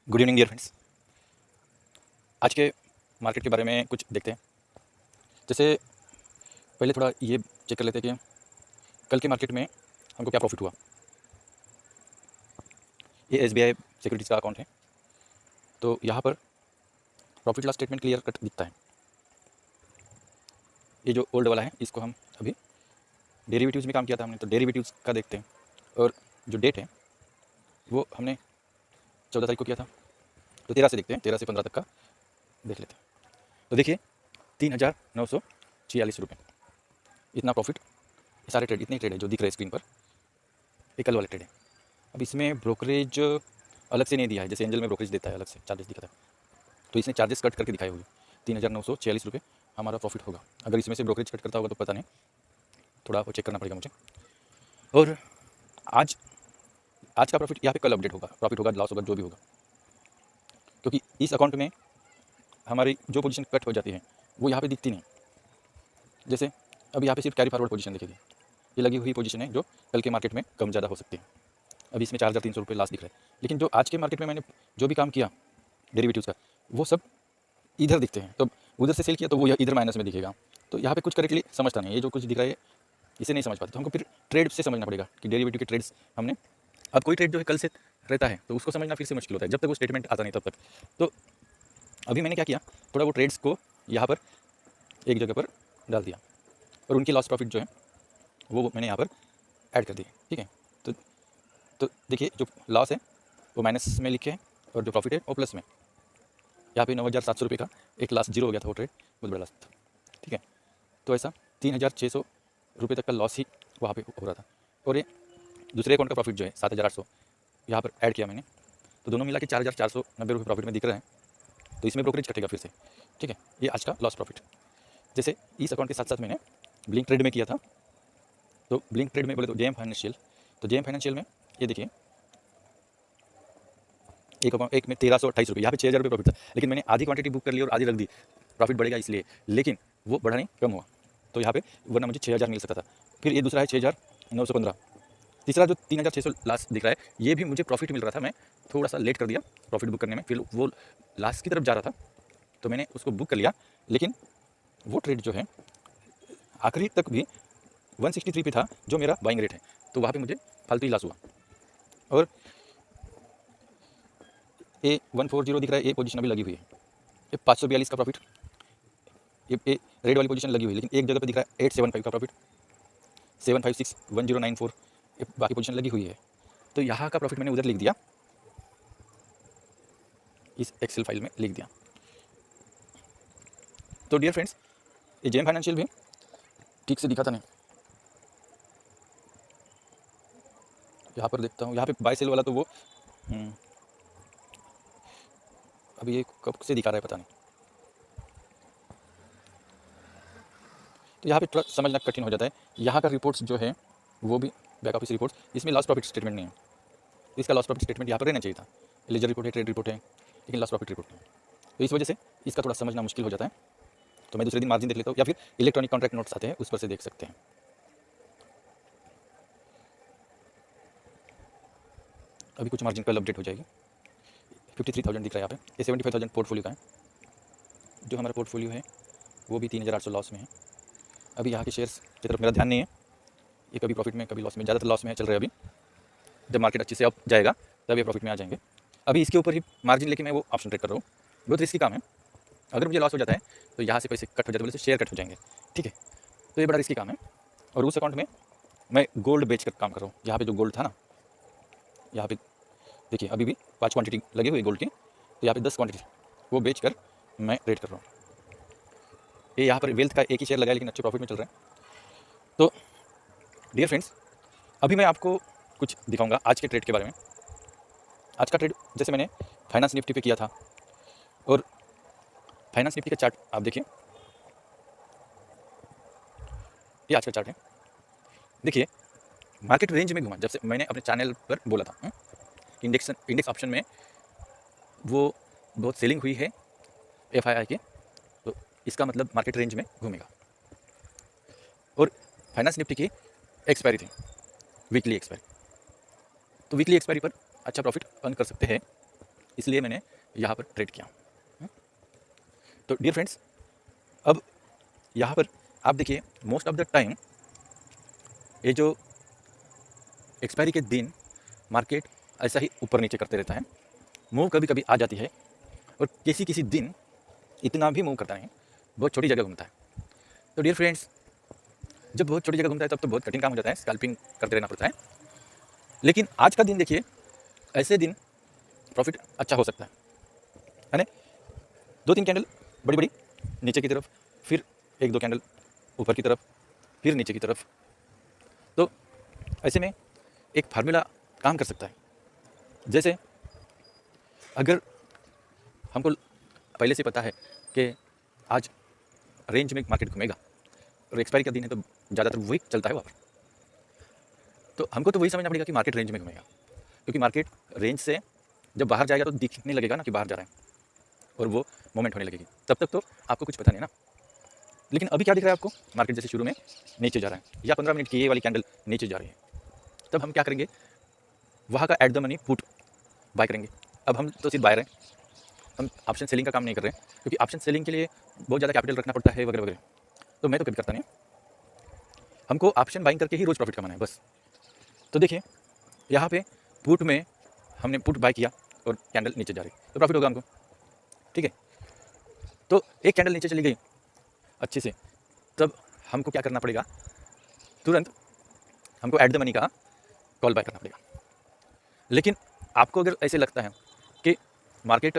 Good evening dear friends. आज के market के बारे में कुछ देखते हैं। जैसे पहले थोड़ा ये चेक कर लेते हैं कि कल के मार्केट में हमको क्या प्रॉफिट हुआ। ये एसबीआई सिक्योरिटीज़ का अकाउंट है, तो यहाँ पर profit loss statement clear cut दिखता है। ये जो ओल्ड वाला है इसको हम अभी डेरिवेटिव्स में काम किया था हमने, तो डेरिवेटिव्स का देखते हैं। और जो डेट है वो हमने 14 तारीख को किया था, तो 13 से देखते हैं, 13 से 15 तक का देख लेते हैं। तो देखिए 3,946 रुपये इतना प्रॉफिट। सारे ट्रेड इतने ट्रेड है जो दिख रहे हैं स्क्रीन पर, ये कल वाले ट्रेड है। अब इसमें ब्रोकरेज अलग से नहीं दिया है, जैसे एंजल में ब्रोकरेज देता है अलग से चार्जेस दिखा था, तो इसने चार्जेस कट करके दिखाए हुए 3,946 रुपये हमारा प्रॉफिट होगा। अगर इसमें से ब्रोकरेज कट करता होगा तो पता नहीं, थोड़ा वो चेक करना पड़ेगा मुझे। और आज आज का प्रॉफिट यहाँ पे कल अपडेट होगा, प्रॉफिट होगा लॉस होगा जो भी होगा, क्योंकि इस अकाउंट में हमारी जो पोजीशन कट हो जाती है वो यहाँ पे दिखती नहीं। जैसे अब यहाँ पे सिर्फ कैरी फॉरवर्ड पोजीशन दिखेगी, ये लगी हुई पोजीशन है जो कल के मार्केट में कम ज़्यादा हो सकती है। अभी इसमें 4,300 रुपये लास्ट दिख रहा है, लेकिन जो आज के मार्केट में मैंने जो भी काम किया डेरिवेटिव्स का वो सब इधर दिखते हैं। तो उधर से सेल किया तो वो इधर माइनस में दिखेगा। तो यहाँ पे कुछ करेक्टली समझता नहीं, ये जो कुछ दिख रहा है इसे नहीं समझ पाते, तो हमको फिर ट्रेड से समझना पड़ेगा कि डेरिवेटिव के ट्रेड्स हमने, अब कोई ट्रेड जो है कल से रहता है तो उसको समझना फिर से मुश्किल होता है जब तक वो स्टेटमेंट आता नहीं तब तक। तो अभी मैंने क्या किया, थोड़ा वो ट्रेड्स को यहाँ पर एक जगह पर डाल दिया और उनकी लॉस प्रॉफिट जो है वो मैंने यहाँ पर ऐड कर दिए। ठीक है, तो देखिए जो लॉस है वो माइनस में लिखे हैं और जो प्रॉफिट है वो प्लस में। यहाँ पे 9,700 रुपये का एक लास्ट जीरो हो गया था वो ट्रेड, बहुत बड़ा लॉस था। ठीक है, तो ऐसा 3,600 रुपये तक का लॉस ही वहाँ पे हो रहा था। और ये दूसरे अकाउंट का प्रॉफिट जो है 7,800 यहाँ पर ऐड किया मैंने, तो दोनों मिला के 4,490 रुपये प्रॉफिट में दिख रहा है। तो इसमें ब्रोकरेज कटेगा फिर से। ठीक है, ये आज का लॉस प्रॉफिट। जैसे इस अकाउंट के साथ साथ मैंने ब्लिंक ट्रेड में किया था, तो ब्लिंक ट्रेड में बोले तो जेएम फाइनेंशियल, तो जेएम फाइनेंशियल में ये देखिए एक में 1,328 रुपये, यहाँ पे 6,000 रुपये प्रॉफिट था, लेकिन मैंने आधी क्वांटिटी बुक कर ली और आधी रख दी, प्रॉफिट बढ़ेगा इसलिए, लेकिन वो बढ़ा नहीं कम हुआ। तो यहाँ पे वरना मुझे 6,000 मिल सकता था। फिर ये दूसरा है 6,915, तीसरा जो 3,600 लास्ट दिख रहा है ये भी मुझे प्रॉफिट मिल रहा था, मैं थोड़ा सा लेट कर दिया प्रॉफिट बुक करने में, फिर वो लास्ट की तरफ जा रहा था तो मैंने उसको बुक कर लिया, लेकिन वो ट्रेड जो है आखिरी तक भी 163 पे था जो मेरा बाइंग रेट है, तो वहाँ पे मुझे फालतू ही लॉस हुआ। और ए 140 दिख रहा है, ये पोजीशन अभी लगी हुई है, ये 542 का प्रॉफिट, ये रेड वाली पोजीशन लगी हुई है, लेकिन एक जगह पे दिख रहा है 875 का प्रॉफिट, 756 1094, ये बाकी पोजीशन लगी हुई है। तो यहाँ का प्रॉफिट मैंने उधर लिख दिया, इस एक्सेल फाइल में लिख दिया। तो डियर फ्रेंड्स, ये जेएम फाइनेंशियल भी ठीक से दिखाता नहीं। यहाँ पर देखता हूँ, यहाँ पे बाय सेल वाला तो वो अभी ये कब से दिखा रहा है पता नहीं, तो यहाँ पे थोड़ा समझना कठिन हो जाता है। यहाँ का रिपोर्ट्स जो है वो भी बैक ऑफिस रिपोर्ट्स, इसमें लॉस प्रॉफिट स्टेटमेंट नहीं है, इसका लॉस प्रॉफिट स्टेटमेंट यहाँ पर रहना चाहिए था। लेजर रिपोर्ट है, ट्रेड रिपोर्ट है, लेकिन लॉस प्रॉफिट रिपोर्ट नहीं है, तो इस वजह से इसका थोड़ा समझना मुश्किल हो जाता है। तो मैं दूसरे दिन मार्जिन देख लेता हूँ, या फिर इलेक्ट्रॉनिक कॉन्ट्रैक्ट नोट्स आते हैं उस पर से देख सकते हैं। अभी कुछ मार्जिन कल अपडेट हो जाएगी। 53,000 दिख रहा है यहाँ पे, ये 75,000 पोर्टफोलियो का है। जो हमारा पोर्टफोलियो है वो भी 3,800 लॉस में है। अभी यहाँ के शेयर्स की तरफ मेरा ध्यान नहीं है, ये कभी प्रॉफिट में कभी लॉस में, ज़्यादातर लॉस में चल रहे हैं। अभी जब मार्केट अच्छे से अप जाएगा तब ये प्रॉफिट में आ जाएंगे। अभी इसके ऊपर ही मार्जिन लेके मैं वो ऑप्शन ट्रेड कर रहा हूँ, बहुत रिस्की काम है। अगर मुझे लॉस हो जाता है तो यहाँ से पैसे कट हो जाते हैं, बोले शेयर कट हो जाएंगे। ठीक है, तो ये बड़ा रिस्की काम है। और उस अकाउंट में मैं गोल्ड बेच कर काम कर रहा हूँ। यहाँ पे जो गोल्ड था ना, यहाँ पे देखिए अभी भी 5 क्वांटिटी लगी हुई गोल्ड की, तो यहाँ पे 10 क्वांटिटी वो बेच कर मैं ट्रेड कर रहा हूँ। ये यहाँ पर वेल्थ का एक ही शेयर लगाया, लेकिन अच्छे प्रॉफिट में चल रहा है। तो डियर फ्रेंड्स, अभी मैं आपको कुछ दिखाऊंगा आज के ट्रेड के बारे में। आज का ट्रेड जैसे मैंने फाइनेंस निफ्टी पे किया था, और फाइनेंस निफ्टी का चार्ट आप देखिए, ये आज का चार्ट है। देखिए मार्केट रेंज में घुमा, जब से मैंने अपने चैनल पर बोला था इंडेक्स ऑप्शन में वो बहुत सेलिंग हुई है एफआईआई की, तो इसका मतलब मार्केट रेंज में घूमेगा। और फाइनेंस निफ्टी की एक्सपायरी थी, वीकली एक्सपायरी, तो वीकली एक्सपायरी पर अच्छा प्रॉफिट अर्न कर सकते हैं इसलिए मैंने यहाँ पर ट्रेड किया। तो डियर फ्रेंड्स, अब यहाँ पर आप देखिए मोस्ट ऑफ द टाइम ये जो एक्सपायरी के दिन मार्केट ऐसा ही ऊपर नीचे करते रहता है। मूव कभी कभी आ जाती है और किसी किसी दिन इतना भी मूव करता नहीं, बहुत छोटी जगह घूमता है। तो डियर फ्रेंड्स, जब बहुत छोटी जगह घूमता है तब तो बहुत कठिन काम हो जाता है, स्कैल्पिंग करते रहना पड़ता है। लेकिन आज का दिन देखिए, ऐसे दिन प्रॉफिट अच्छा हो सकता है ना। 2-3 कैंडल बड़ी बड़ी नीचे की तरफ, फिर 1-2 कैंडल ऊपर की तरफ, फिर नीचे की तरफ। तो ऐसे में एक फार्मूला काम कर सकता है। जैसे अगर हमको पहले से पता है कि आज रेंज में मार्केट घूमेगा और एक्सपायरी का दिन है तो ज़्यादातर वही चलता है वहाँ पर, तो हमको तो वही समझना पड़ेगा कि मार्केट रेंज में घूमेगा, क्योंकि मार्केट रेंज से जब बाहर जाएगा तो दिखने लगेगा ना कि बाहर जा रहा है और वो मोमेंट होने लगेगी। तब तक तो आपको कुछ पता नहीं ना। लेकिन अभी क्या दिख रहा है आपको, मार्केट जैसे शुरू में नीचे जा रहा है या 15 मिनट की ये वाली कैंडल नीचे जा रही है, तब हम क्या करेंगे, वहाँ का at the money put buy करेंगे। अब हम तो सिर्फ बायर हैं, हम ऑप्शन सेलिंग का काम नहीं कर रहे हैं, क्योंकि ऑप्शन सेलिंग के लिए बहुत ज़्यादा कैपिटल रखना पड़ता है वगैरह वगैरह। तो मैं तो कभी करता नहीं, हमको ऑप्शन बाइंग करके ही रोज़ प्रॉफिट कमाना है बस। तो देखिए यहाँ पे पुट में हमने पुट बाय किया और कैंडल नीचे जा रही, तो प्रॉफिट होगा हमको, ठीक है। तो एक कैंडल नीचे चली गई अच्छे से, तब हमको क्या करना पड़ेगा, तुरंत हमको एट द मनी का कॉल बाय करना पड़ेगा। लेकिन आपको अगर ऐसे लगता है कि मार्केट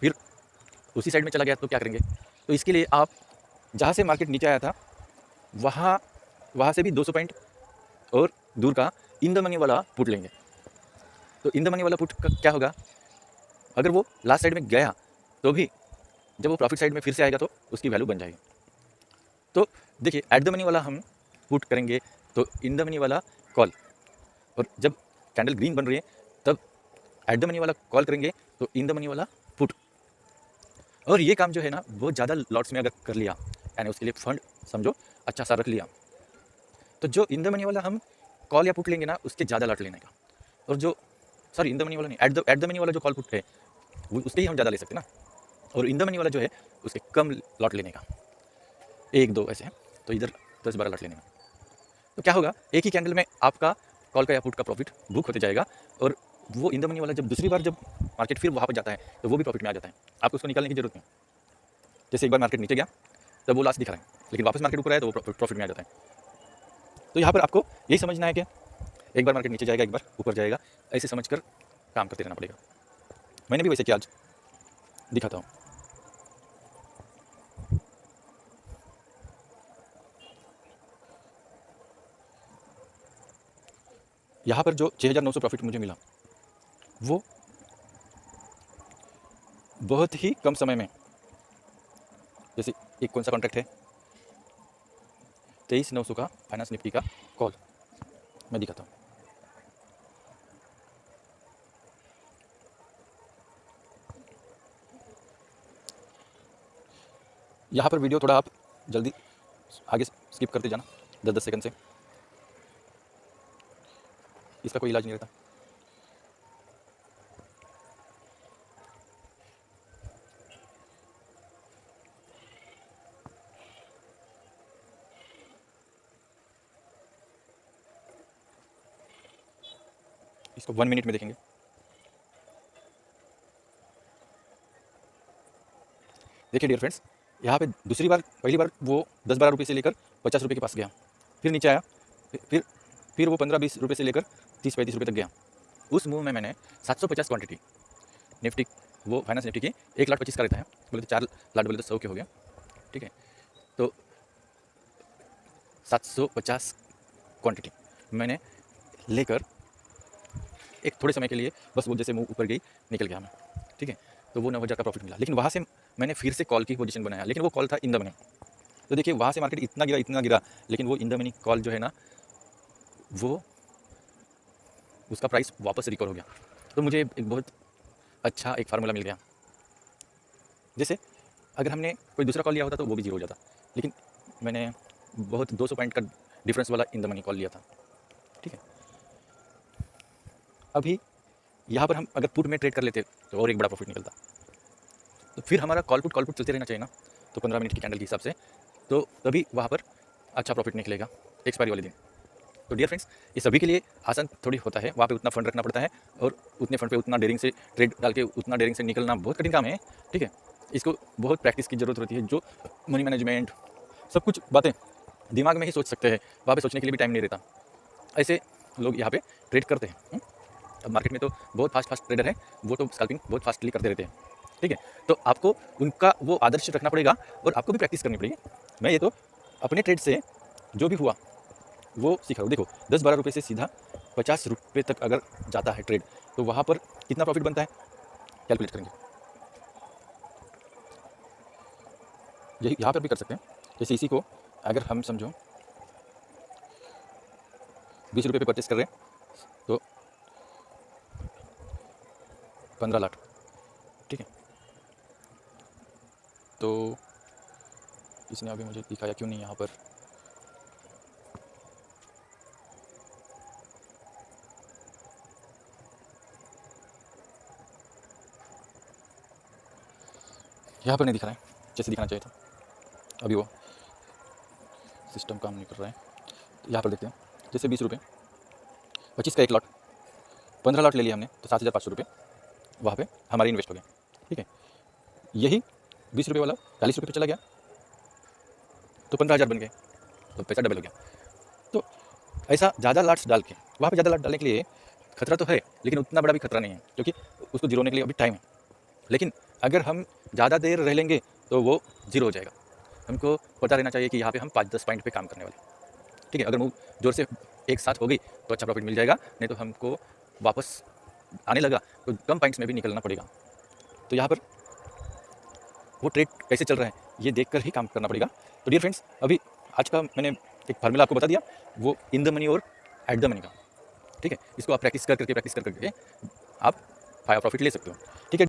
फिर उसी साइड में चला गया तो क्या करेंगे, तो इसके लिए आप जहाँ से मार्केट नीचे आया था वहाँ से भी 200 पॉइंट और दूर का इन द मनी वाला पुट लेंगे। तो इन द मनी वाला पुट का क्या होगा, अगर वो लास्ट साइड में गया तो भी जब वो प्रॉफिट साइड में फिर से आएगा तो उसकी वैल्यू बन जाएगी। तो देखिए एट द मनी वाला हम पुट करेंगे तो इन द मनी वाला कॉल, और जब कैंडल ग्रीन बन रही है तब एट द मनी वाला कॉल करेंगे तो इन द मनी वाला पुट। और ये काम जो है ना बहुत ज़्यादा लॉट्स में अगर कर लिया, यानी उसके लिए फंड समझो अच्छा सा रख लिया, तो जो इन द मनी वाला हम कॉल या पुट लेंगे ना उसके ज़्यादा लॉट लेने का, और जो सॉरी इन द मनी वाला नहीं, एट द मनी वाला जो कॉल पुट है उसके ही हम ज़्यादा ले सकते हैं ना, और इन द मनी वाला जो है उसके कम लॉट लेने का, 1-2 ऐसे हैं, तो इधर 10-12 लॉट लेने का। तो क्या होगा, एक ही कैंडल में आपका कॉल का या पुट का प्रॉफिट बुक होते जाएगा, और वो इन द मनी वाला जब दूसरी बार जब मार्केट फिर वहाँ पर जाता है तो वो भी प्रॉफिट में आ जाता है, आपको उसको निकालने की जरूरत नहीं। जैसे एक बार मार्केट नीचे गया तब वो लॉस दिख रहा है, लेकिन वापस मार्केट ऊपर आया तो वो प्रॉफिट में आ जाता है। तो यहाँ पर आपको यही समझना है कि एक बार मार्केट नीचे जाएगा एक बार ऊपर जाएगा, ऐसे समझकर काम करते रहना पड़ेगा। मैंने भी वैसे किया, आज दिखाता हूँ। यहाँ पर जो 6,900 प्रॉफिट मुझे मिला वो बहुत ही कम समय में, जैसे एक कौन सा कॉन्ट्रैक्ट है 23,900 का फाइनेंस निफ्टी का कॉल, मैं दिखाता हूँ। यहाँ पर वीडियो थोड़ा आप जल्दी आगे स्किप करते जाना 10-10 सेकंड से, इसका कोई इलाज नहीं रहता। इसको 1 मिनट में देखेंगे। देखिए डियर फ्रेंड्स, यहाँ पे दूसरी बार, पहली बार वो 10-12 रुपये से लेकर 50 रुपये के पास गया, फिर नीचे आया, फिर वो 15-20 रुपये से लेकर 30-35 रुपये तक गया। उस मूव में मैंने 750 क्वांटिटी निफ्टी, वो फाइनेंस निफ्टी की 1,25,000 का रहता है, बोले तो 4 लाख बोले तो 100 के हो गया, ठीक है। तो 750 क्वांटिटी मैंने लेकर एक थोड़े समय के लिए बस वो जैसे मूव ऊपर गई निकल गया मैं, ठीक है। तो वो 9,000 का प्रॉफिट मिला, लेकिन वहाँ से मैंने फिर से कॉल की पोजीशन बनाया, लेकिन वो कॉल था इन द मनी। तो देखिए वहाँ से मार्केट इतना गिरा, लेकिन वो इन द मनी कॉल जो है ना वो उसका प्राइस वापस रिकवर हो गया। तो मुझे एक बहुत अच्छा एक फार्मूला मिल गया। जैसे अगर हमने कोई दूसरा कॉल लिया होता तो वो भी जीरो हो जाता, लेकिन मैंने बहुत 200 पॉइंट का डिफरेंस वाला इन द मनी कॉल लिया था, ठीक है। अभी यहाँ पर हम अगर पुट में ट्रेड कर लेते तो और एक बड़ा प्रॉफिट निकलता। तो फिर हमारा कॉल पुट चलते रहना चाहिए ना, तो 15 मिनट की कैंडल के हिसाब से, तो तभी वहाँ पर अच्छा प्रॉफिट निकलेगा एक्सपायरी वाले दिन। तो डियर फ्रेंड्स, ये सभी के लिए आसान थोड़ी होता है, वहाँ पे उतना फंड रखना पड़ता है और उतने फंड पे उतना डेयरिंग से ट्रेड डाल के उतना डेयरिंग से निकलना बहुत कठिन काम है। ठीक है, इसको बहुत प्रैक्टिस की ज़रूरत होती है। जो मनी मैनेजमेंट सब कुछ बातें दिमाग में ही सोच सकते हैं, वहाँ पे सोचने के लिए भी टाइम नहीं रहता। ऐसे लोग यहाँ पे ट्रेड करते हैं। अब मार्केट में तो बहुत फास्ट ट्रेडर हैं, वो तो स्कैल्पिंग बहुत फास्टली करते रहते हैं। ठीक है, तो आपको उनका वो आदर्श रखना पड़ेगा और आपको भी प्रैक्टिस करनी पड़ेगी। मैं ये तो अपने ट्रेड से जो भी हुआ वो सीखा हूँ। देखो 10-12 रुपये से सीधा 50 रुपये तक अगर जाता है ट्रेड, तो वहाँ पर कितना प्रॉफिट बनता है कैलकुलेट करेंगे। यही यहाँ पर भी कर सकते हैं। जैसे इसी को अगर हम समझो 20 रुपये पे परचेस कर रहे हैं तो 15 लाख। ठीक है, तो इसने अभी मुझे दिखाया क्यों नहीं यहाँ पर। यहाँ पर नहीं दिख रहा है जैसे दिखाना चाहिए था, अभी वो सिस्टम काम नहीं कर रहा है। तो यहाँ पर देखते हैं, जैसे 20 रुपये 25 का एक लॉट, 15 लॉट ले लिया हमने तो 7,500 रुपये वहाँ पे हमारे इन्वेस्ट हो गए। ठीक है, यही 20 रुपये वाला 40 रुपये पे चला गया तो 15,000 बन गए, तो पैसा डबल हो गया। तो ऐसा ज़्यादा लाट्स डाल के, वहाँ पे ज़्यादा लाट डालने के लिए खतरा तो है, लेकिन उतना बड़ा भी खतरा नहीं है, क्योंकि उसको जीरो होने के लिए अभी टाइम है। लेकिन अगर हम ज़्यादा देर रह लेंगे तो वो जीरो हो जाएगा। हमको पता रहना चाहिए कि यहाँ पे हम 5-10 पॉइंट पे काम करने वाले। ठीक है, अगर मूव जोर से एक साथ हो गई तो अच्छा प्रॉफिट मिल जाएगा, नहीं तो हमको वापस आने लगा तो कम पॉइंट्स में भी निकलना पड़ेगा। तो यहाँ पर वो ट्रेड कैसे चल रहा है ये देख कर ही काम करना पड़ेगा। तो डियर फ्रेंड्स, अभी आज का मैंने एक फार्मूला आपको बता दिया, वो इन द मनी और एट द मनी का। ठीक है, इसको आप प्रैक्टिस करके आप प्रॉफिट ले सकते हो। ठीक है।